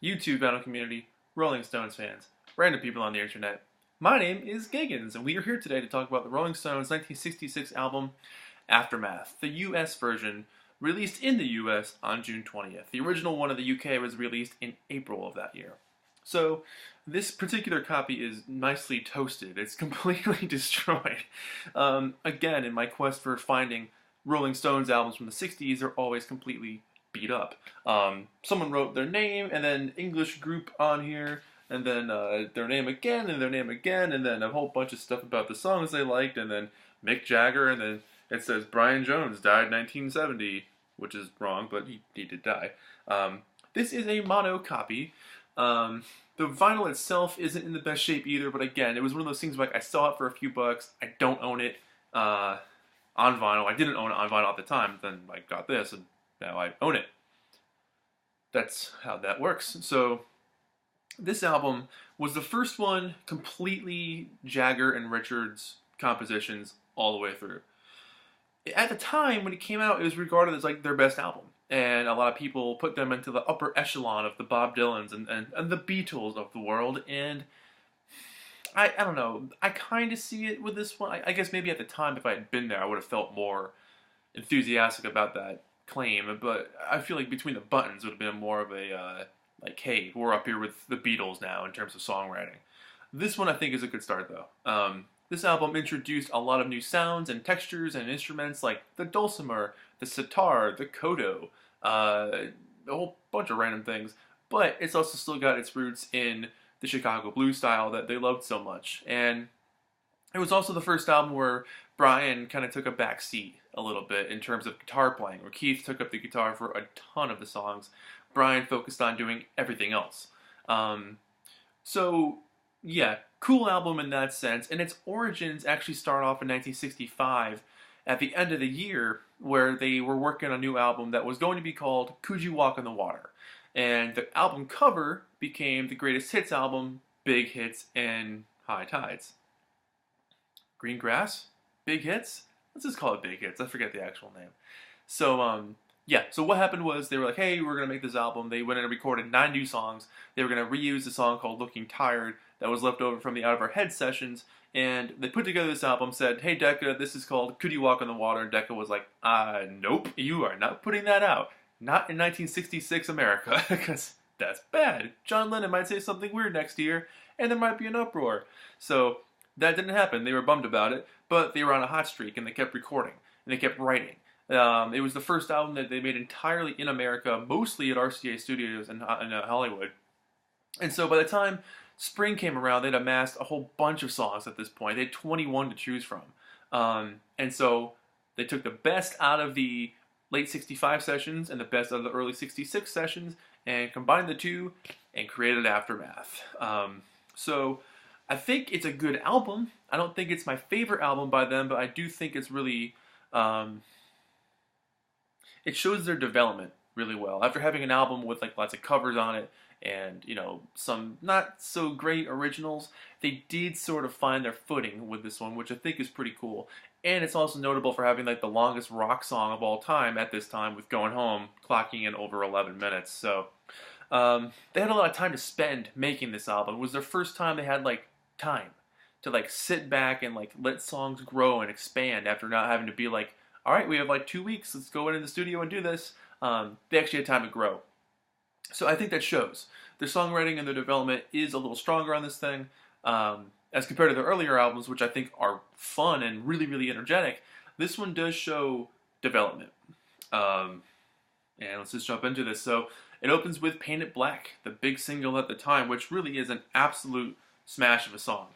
YouTube vinyl community, Rolling Stones fans, random people on the internet. My name is Giggens, and we are here today to talk about the Rolling Stones' 1966 album, Aftermath, the US version, released in the US on June 20th. The original one in the UK was released in April of that year. So, this particular copy is nicely toasted. It's completely destroyed. Again, in my quest for finding Rolling Stones albums from the 60s, they're always completely beat up. Someone wrote their name, and then English group on here, and then their name again, and their name again, and then a whole bunch of stuff about the songs they liked, and then Mick Jagger, and then it says Brian Jones died 1970, which is wrong, but he did die. This is a mono copy. The vinyl itself isn't in the best shape either, but again, it was one of those things like I saw it for a few bucks, I don't own it on vinyl. I didn't own it on vinyl at the time, then I got this, and now I own it. That's how that works. So, this album was the first one completely Jagger and Richards compositions all the way through. At the time, when it came out, it was regarded as like their best album. And a lot of people put them into the upper echelon of the Bob Dylans and the Beatles of the world. And I don't know, I kind of see it with this one. I guess maybe at the time, if I had been there, I would have felt more enthusiastic about that claim. But I feel like Between the Buttons would have been more of a, like, hey, we're up here with the Beatles now in terms of songwriting. This one I think is a good start, though. This album introduced a lot of new sounds and textures and instruments like the dulcimer, the sitar, the koto, a whole bunch of random things. But it's also still got its roots in the Chicago blues style that they loved so much. And it was also the first album where Brian kind of took a back seat a little bit in terms of guitar playing, where Keith took up the guitar for a ton of the songs. Brian focused on doing everything else. So, yeah, cool album in that sense, and its origins actually start off in 1965 at the end of the year where they were working on a new album that was going to be called Could You Walk on the Water? And the album cover became the greatest hits album, Big Hits, and High Tides. Green Grass? Big Hits? Let's just call it Big Hits. I forget the actual name. So, yeah, so what happened was they were like, hey, we're going to make this album. They went in and recorded 9 new songs. They were going to reuse a song called Looking Tired that was left over from the Out of Our Head sessions. And they put together this album, said, hey, Decca, this is called Could You Walk on the Water? And Decca was like, nope, you are not putting that out. Not in 1966 America, because that's bad. John Lennon might say something weird next year, and there might be an uproar. So that didn't happen. They were bummed about it, but they were on a hot streak, and they kept recording, and they kept writing. It was the first album that they made entirely in America, mostly at RCA Studios in Hollywood. And so by the time spring came around, they'd amassed a whole bunch of songs at this point. They had 21 to choose from. And so they took the best out of the late 65 sessions and the best out of the early 66 sessions and combined the two and created Aftermath. So I think it's a good album. I don't think it's my favorite album by them, but I do think it's really... it shows their development really well. After having an album with like lots of covers on it and, you know, some not so great originals, they did sort of find their footing with this one, which I think is pretty cool. And it's also notable for having like the longest rock song of all time at this time with Going Home, clocking in over 11 minutes. So they had a lot of time to spend making this album. It was their first time they had like time to like sit back and like let songs grow and expand after not having to be like, all right, we have like 2 weeks, let's go in the studio and do this. They actually had time to grow. So I think that shows. Their songwriting and their development is a little stronger on this thing. As compared to their earlier albums, which I think are fun and really, really energetic, this one does show development. And let's just jump into this. So it opens with Paint It Black, the big single at the time, which really is an absolute smash of a song.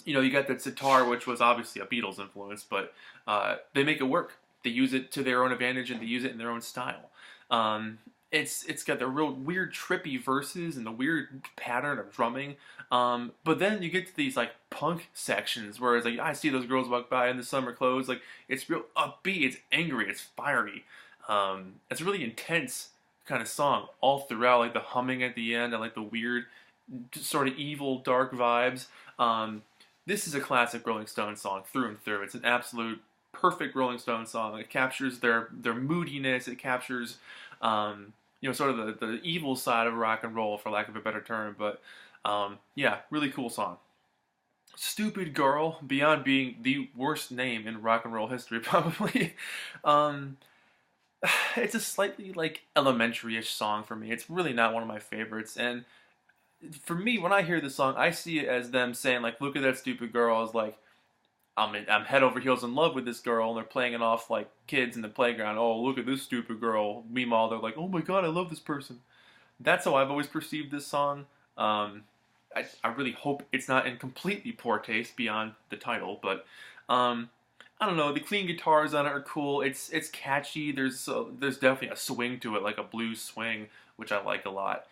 You know, you got that sitar, which was obviously a Beatles influence, but they make it work. They use it to their own advantage, and they use it in their own style. It's got the real weird, trippy verses and the weird pattern of drumming. But then you get to these like punk sections, where it's like, I see those girls walk by in the summer clothes. Like, it's real upbeat, it's angry, it's fiery. It's a really intense kind of song all throughout, like the humming at the end and like the weird, sort of evil, dark vibes. This is a classic Rolling Stones song through and through. It's an absolute perfect Rolling Stones song. It captures their moodiness. It captures sort of the evil side of rock and roll, for lack of a better term. But yeah, really cool song. Stupid Girl, beyond being the worst name in rock and roll history, probably. um, it's a slightly like elementary-ish song for me. It's really not one of my favorites, and for me, when I hear this song, I see it as them saying like, "Look at that stupid girl." I was like, I'm head over heels in love with this girl, and they're playing it off like kids in the playground. Oh, look at this stupid girl. Meanwhile, they're like, "Oh my god, I love this person." That's how I've always perceived this song. I really hope it's not in completely poor taste beyond the title, but I don't know. The clean guitars on it are cool. It's catchy. There's definitely a swing to it, like a blues swing, which I like a lot.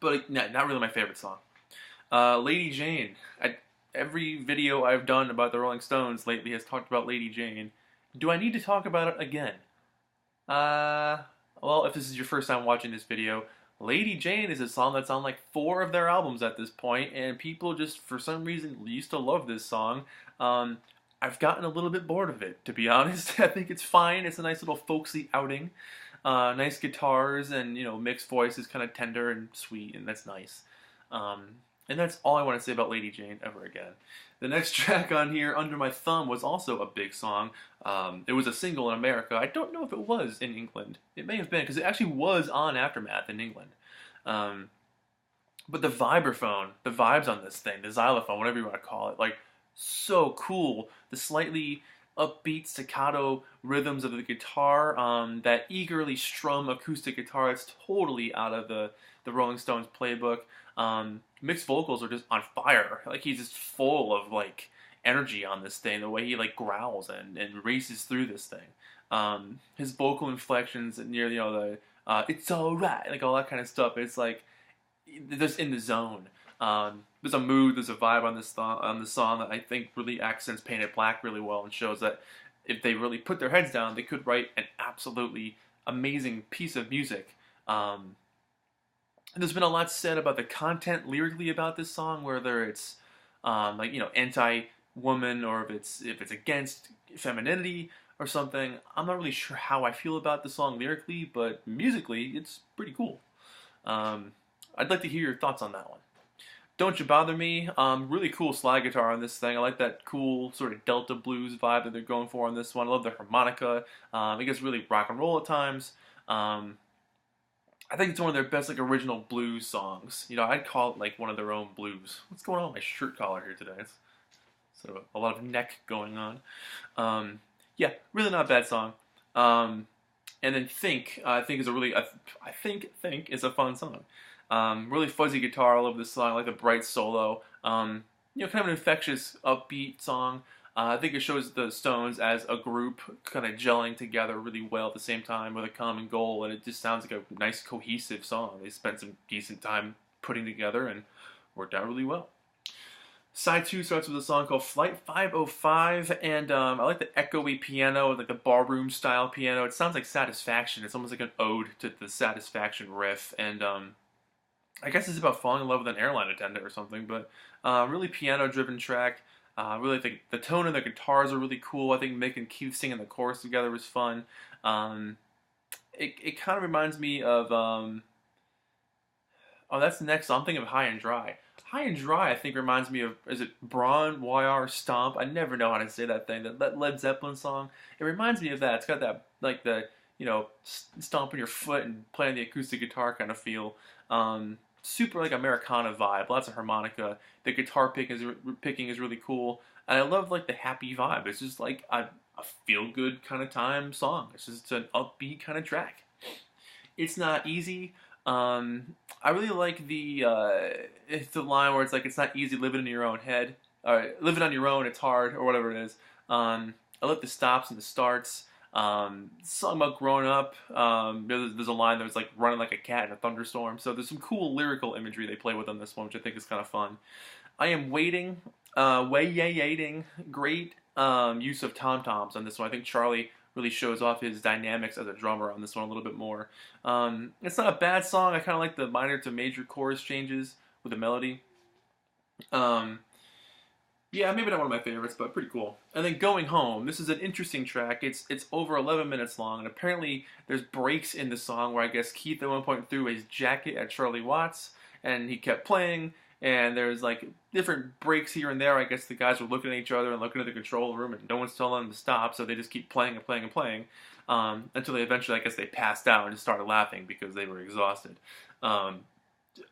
But not really my favorite song. Lady Jane. Every video I've done about the Rolling Stones lately has talked about Lady Jane. Do I need to talk about it again? Well, if this is your first time watching this video, Lady Jane is a song that's on like 4 of their albums at this point, and people just, for some reason, used to love this song. I've gotten a little bit bored of it, to be honest. I think it's fine. It's a nice little folksy outing. Nice guitars and, mixed voice is kind of tender and sweet, and that's nice. And that's all I want to say about Lady Jane ever again. The next track on here, Under My Thumb, was also a big song. It was a single in America. I don't know if it was in England. It may have been, because it actually was on Aftermath in England. But the vibraphone, the vibes on this thing, the xylophone, whatever you want to call it, like, so cool. The slightly upbeat staccato rhythms of the guitar, that eagerly strum acoustic guitar, it's totally out of the Rolling Stones playbook. Mick's vocals are just on fire. Like, he's just full of like energy on this thing. The way he like growls and races through this thing. His vocal inflections near the it's alright, like all that kind of stuff. It's like they're just in the zone. There's a mood, there's a vibe on this song that I think really accents Paint It Black really well and shows that if they really put their heads down, they could write an absolutely amazing piece of music. There's been a lot said about the content lyrically about this song, whether it's like anti-woman or if it's against femininity or something. I'm not really sure how I feel about the song lyrically, but musically it's pretty cool. I'd like to hear your thoughts on that one. Don't You Bother Me, really cool slide guitar on this thing. I like that cool sort of Delta blues vibe that they're going for on this one. I love the harmonica. It gets really rock and roll at times. I think it's one of their best like original blues songs. I'd call it like one of their own blues. What's going on with my shirt collar here today? It's sort of a lot of neck going on. Yeah, really not a bad song. And then Think, I think is a fun song. Really fuzzy guitar all over this song. I like the bright solo. Kind of an infectious, upbeat song. I think it shows the Stones as a group kind of gelling together really well at the same time with a common goal, and it just sounds like a nice cohesive song. They spent some decent time putting together and worked out really well. Side 2 starts with a song called Flight 505, and I like the echoey piano, like the ballroom style piano. It sounds like Satisfaction. It's almost like an ode to the Satisfaction riff, and I guess it's about falling in love with an airline attendant or something, but really piano-driven track. I really think the tone of the guitars are really cool. I think Mick and Keith singing the chorus together was fun. It kind of reminds me of, oh, that's the next song. I'm thinking of High and Dry. High and Dry, I think, reminds me of, is it Braun, YR, Stomp? I never know how to say that thing. That Led Zeppelin song. It reminds me of that. It's got that, like the, stomping your foot and playing the acoustic guitar kind of feel. Super like Americana vibe, lots of harmonica. The guitar picking is really cool, and I love like the happy vibe. It's just like a feel good kind of time song. It's just an upbeat kind of track. It's not easy. I really like it's the line where it's like it's not easy living in your own head. Living on your own, it's hard, or whatever it is. I like the stops and the starts. Song about growing up. There's a line that's like running like a cat in a thunderstorm. So there's some cool lyrical imagery they play with on this one, which I think is kind of fun. I Am Waiting, Way-Yay-Yating. Great use of tom-toms on this one. I think Charlie really shows off his dynamics as a drummer on this one a little bit more. It's not a bad song. I kind of like the minor to major chorus changes with the melody. Yeah, maybe not one of my favorites, but pretty cool. And then Going Home, this is an interesting track. It's over 11 minutes long, and apparently there's breaks in the song where I guess Keith at one point threw his jacket at Charlie Watts, and he kept playing, and there's like different breaks here and there. I guess the guys were looking at each other and looking at the control room, and no one's telling them to stop, so they just keep playing and playing and playing, until they eventually, I guess, they passed out and just started laughing because they were exhausted. Um,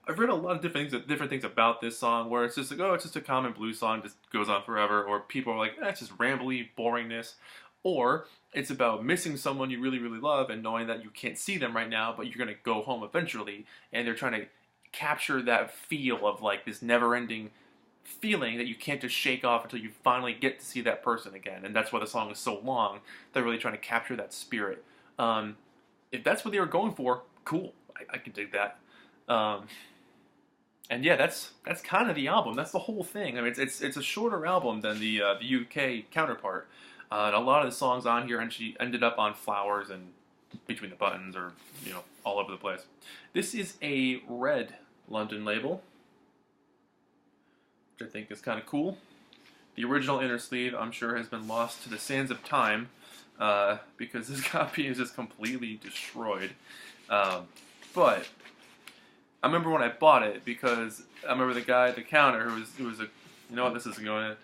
I've read a lot of different things about this song where it's just like, oh, it's just a common blues song, just goes on forever, or people are like, it's just rambly boringness, or it's about missing someone you really, really love and knowing that you can't see them right now, but you're gonna go home eventually, and they're trying to capture that feel of like this never-ending feeling that you can't just shake off until you finally get to see that person again, and that's why the song is so long. They're really trying to capture that spirit. If that's what they were going for, cool. I can dig that. Um, and yeah, that's kind of the album. That's the whole thing. I mean, it's a shorter album than the UK counterpart. And a lot of the songs on here actually ended up on Flowers and Between the Buttons, or all over the place. This is a red London label, which I think is kind of cool. The original inner sleeve, I'm sure, has been lost to the sands of time because this copy is just completely destroyed. But I remember when I bought it because I remember the guy at the counter who was a, you know what, this isn't going in.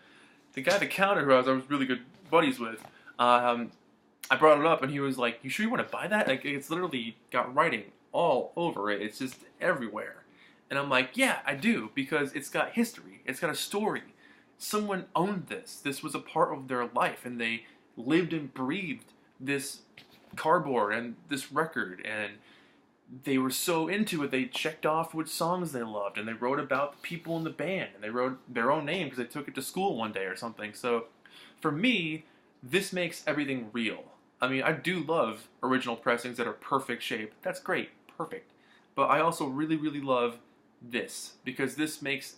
The guy at the counter who I was really good buddies with, I brought it up and he was like, "You sure you want to buy that? Like, it's literally got writing all over it. It's just everywhere." And I'm like, "Yeah, I do, because it's got history. It's got a story. Someone owned this. This was a part of their life, and they lived and breathed this cardboard and this record, and they were so into it, they checked off which songs they loved, and they wrote about the people in the band, and they wrote their own name because they took it to school one day or something." So for me, this makes everything real. I mean, I do love original pressings that are perfect shape. That's great, perfect. But I also really, really love this, because this makes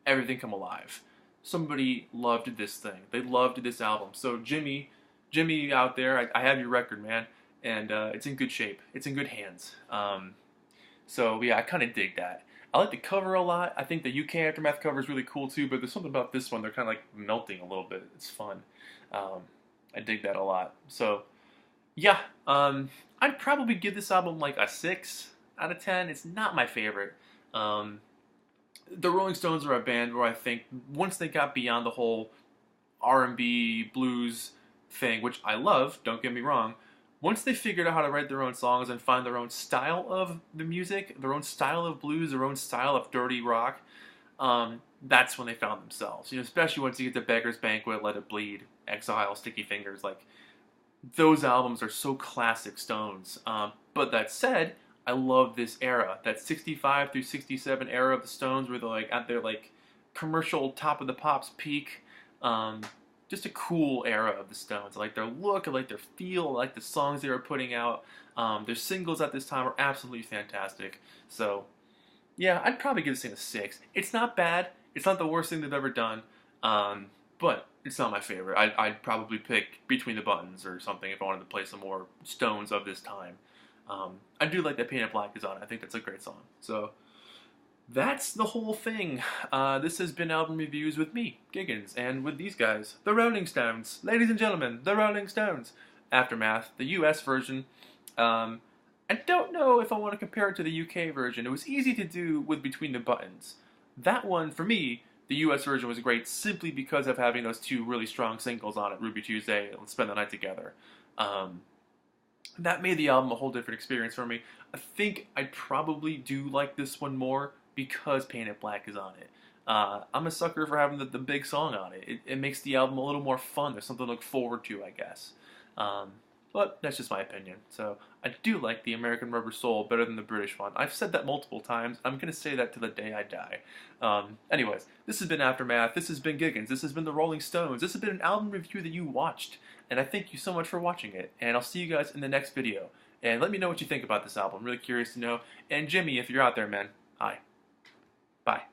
everything come alive. Somebody loved this thing. They loved this album. So Jimmy out there, I have your record, man. And it's in good shape. It's in good hands. So yeah, I kind of dig that. I like the cover a lot. I think the UK Aftermath cover is really cool too, but there's something about this one, they're kind of like melting a little bit. It's fun. I dig that a lot. So yeah, I'd probably give this album like a 6 out of 10. It's not my favorite. The Rolling Stones are a band where I think once they got beyond the whole R&B blues thing, which I love, don't get me wrong, once they figured out how to write their own songs and find their own style of the music, their own style of blues, their own style of dirty rock, that's when they found themselves. Especially once you get to Beggar's Banquet, Let It Bleed, Exile, Sticky Fingers, like, those albums are so classic Stones. But that said, I love this era, that 65 through 67 era of the Stones, where they're like at their like commercial top of the pops peak. Just a cool era of the Stones. I like their look, I like their feel, I like the songs they were putting out. Their singles at this time are absolutely fantastic. So yeah, I'd probably give this thing a 6. It's not bad. It's not the worst thing they've ever done. But it's not my favorite. I'd probably pick Between the Buttons or something if I wanted to play some more Stones of this time. I do like that Painted Black is on it. I think that's a great song. So that's the whole thing. This has been Album Reviews with me, Giggens, and with these guys, the Rolling Stones. Ladies and gentlemen, the Rolling Stones. Aftermath, the US version. I don't know if I want to compare it to the UK version. It was easy to do with Between the Buttons. That one, for me, the US version was great simply because of having those two really strong singles on it, Ruby Tuesday and Spend the Night Together. That made the album a whole different experience for me. I think I probably do like this one more because Painted Black is on it. I'm a sucker for having the big song on it. It makes the album a little more fun. There's something to look forward to, I guess. But that's just my opinion. So I do like the American Rubber Soul better than the British one. I've said that multiple times. I'm going to say that to the day I die. Anyways, this has been Aftermath. This has been Giggens. This has been the Rolling Stones. This has been an album review that you watched. And I thank you so much for watching it. And I'll see you guys in the next video. And let me know what you think about this album. I'm really curious to know. And Jimmy, if you're out there, man, hi. Bye.